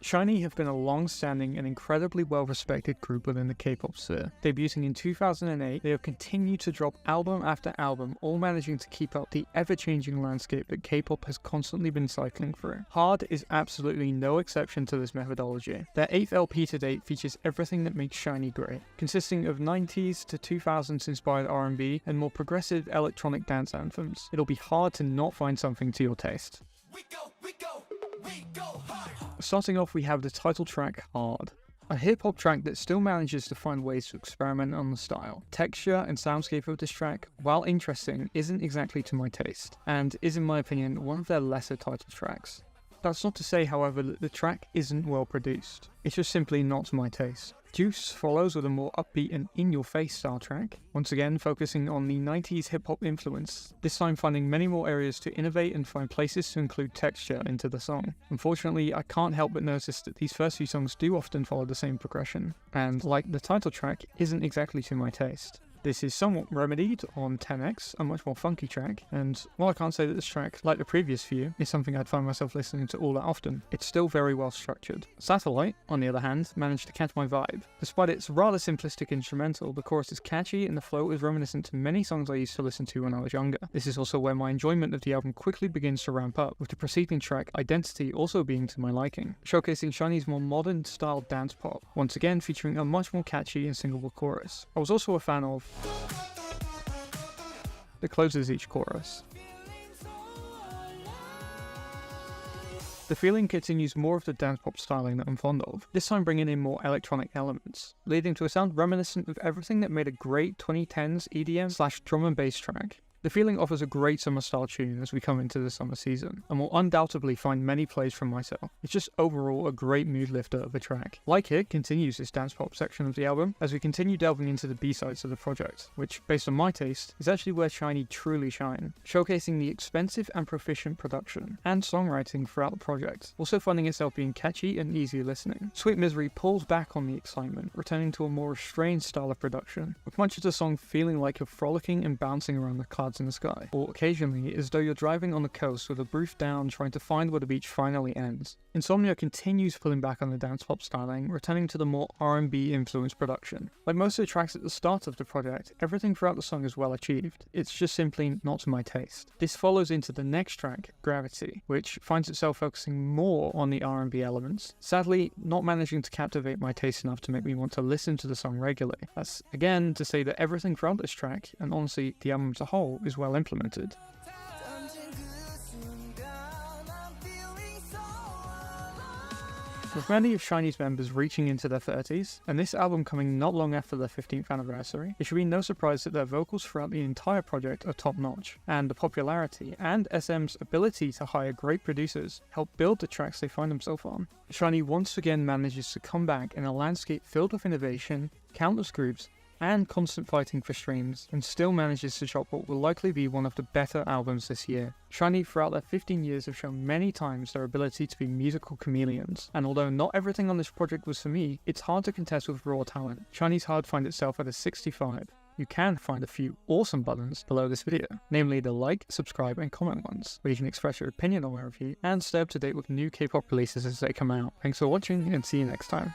SHINee have been a long-standing and incredibly well-respected group within the K-pop sphere. Debuting in 2008, they have continued to drop album after album, all managing to keep up the ever-changing landscape that K-pop has constantly been cycling through. Hard is absolutely no exception to this methodology. Their 8th LP to date features everything that makes SHINee great, consisting of 90s to 2000s inspired R&B and more progressive electronic dance anthems. It'll be hard to not find something to your taste. We go hard. Starting off, we have the title track, Hard. A hip-hop track that still manages to find ways to experiment on the style. Texture and soundscape of this track, while interesting, isn't exactly to my taste, and is in my opinion one of their lesser title tracks. That's not to say, however, that the track isn't well produced. It's just simply not to my taste. Juice follows with a more upbeat and in-your-face style track, once again focusing on the 90s hip-hop influence, this time finding many more areas to innovate and find places to include texture into the song. Unfortunately, I can't help but notice that these first few songs do often follow the same progression, and like the title track, isn't exactly to my taste. This is somewhat remedied on 10X, a much more funky track, and while I can't say that this track, like the previous few, is something I'd find myself listening to all that often, it's still very well structured. Satellite, on the other hand, managed to catch my vibe. Despite its rather simplistic instrumental, the chorus is catchy and the flow is reminiscent to many songs I used to listen to when I was younger. This is also where my enjoyment of the album quickly begins to ramp up, with the preceding track, Identity, also being to my liking, showcasing SHINee's more modern style dance pop, once again featuring a much more catchy and singable chorus. I was also a fan of that closes each chorus. The Feeling continues more of the dance pop styling that I'm fond of, this time bringing in more electronic elements, leading to a sound reminiscent of everything that made a great 2010s EDM / drum and bass track. The Feeling offers a great summer style tune as we come into the summer season, and will undoubtedly find many plays from myself. It's just overall a great mood lifter of a track. Like It continues this dance pop section of the album as we continue delving into the B-sides of the project, which, based on my taste, is actually where SHINee truly shine, showcasing the expensive and proficient production and songwriting throughout the project, also finding itself being catchy and easy listening. Sweet Misery pulls back on the excitement, returning to a more restrained style of production, with much of the song feeling like you're frolicking and bouncing around the clouds in the sky, or occasionally as though you're driving on the coast with a roof down trying to find where the beach finally ends. Insomnia continues pulling back on the dance pop styling, returning to the more R&B influenced production. Like most of the tracks at the start of the project, everything throughout the song is well achieved, it's just simply not to my taste. This follows into the next track, Gravity, which finds itself focusing more on the R&B elements, sadly not managing to captivate my taste enough to make me want to listen to the song regularly. That's again to say that everything throughout this track, and honestly the album as a whole, is well implemented. With many of SHINee's members reaching into their 30s, and this album coming not long after their 15th anniversary, it should be no surprise that their vocals throughout the entire project are top-notch, and the popularity and SM's ability to hire great producers help build the tracks they find themselves on. SHINee once again manages to come back in a landscape filled with innovation, countless groups, and constant fighting for streams, and still manages to chop what will likely be one of the better albums this year. SHINee throughout their 15 years have shown many times their ability to be musical chameleons, and although not everything on this project was for me, it's hard to contest with raw talent. SHINeeHARD finds itself at a 65. You can find a few awesome buttons below this video, namely the like, subscribe and comment ones, where you can express your opinion on my review and stay up to date with new K-pop releases as they come out. Thanks for watching and see you next time.